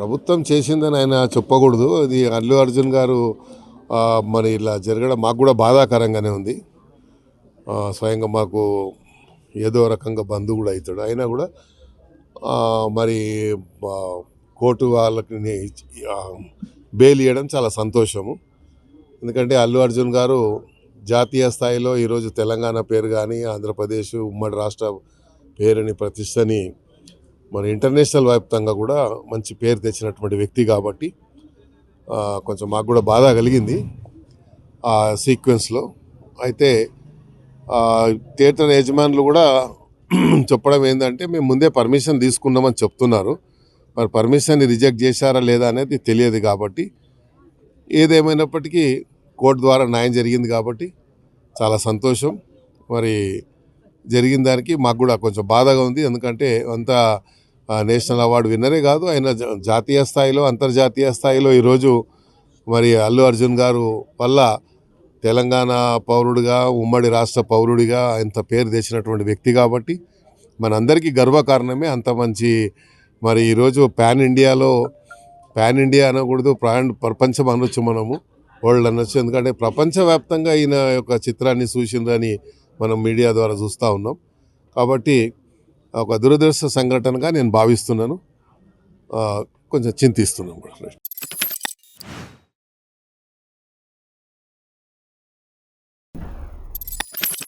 ప్రభుత్వం చేసిందని ఆయన చెప్పకూడదు. అది అల్లు అర్జున్ గారు మరి ఇలా జరగడం మాకు కూడా బాధాకరంగానే ఉంది. స్వయంగా మాకు ఏదో రకంగా బంధువు కూడా అవుతాడు. అయినా కూడా మరి కోర్టు వాళ్ళకి బెయిల్ ఇవ్వడం చాలా సంతోషము. ఎందుకంటే అల్లు అర్జున్ గారు జాతీయ స్థాయిలో ఈరోజు తెలంగాణ పేరు కానీ ఆంధ్రప్రదేశ్ ఉమ్మడి రాష్ట్ర పేరుని ప్రతిష్టని మరి ఇంటర్నేషనల్ వ్యాప్తంగా కూడా మంచి పేరు తెచ్చినటువంటి వ్యక్తి కాబట్టి కొంచెం మాకు కూడా బాధ కలిగింది ఆ సీక్వెన్స్లో. అయితే థియేటర్ యజమానులు కూడా చెప్పడం ఏంటంటే మేము ముందే పర్మిషన్ తీసుకున్నామని చెప్తున్నారు. మరి పర్మిషన్ని రిజెక్ట్ చేశారా లేదా అనేది తెలియదు. కాబట్టి ఏదేమైనప్పటికీ కోర్టు ద్వారా న్యాయం జరిగింది కాబట్టి చాలా సంతోషం. మరి జరిగిన దానికి మాకు కూడా కొంచెం బాధగా ఉంది. ఎందుకంటే అంత నేషనల్ అవార్డు విన్నరే కాదు, ఆయన జాతీయ స్థాయిలో అంతర్జాతీయ స్థాయిలో ఈరోజు మరి అల్లు అర్జున్ గారు వల్ల తెలంగాణ పౌరుడిగా ఉమ్మడి రాష్ట్ర పౌరుడిగా అంత పేరు తెచ్చినటువంటి వ్యక్తి కాబట్టి మనందరికీ గర్వకారణమే. అంత మంచి మరి ఈరోజు పాన్ ఇండియా అనకూడదు, ప్రపంచం అనొచ్చు, మనము వరల్డ్ అనొచ్చు. ఎందుకంటే ప్రపంచవ్యాప్తంగా ఈయన యొక్క చిత్రాన్ని చూసిందని మనం మీడియా ద్వారా చూస్తూ ఉన్నాం. కాబట్టి ఒక దురదృష్ట సంఘటనగా నేను భావిస్తున్నాను, కొంచెం చింతిస్తున్నాను.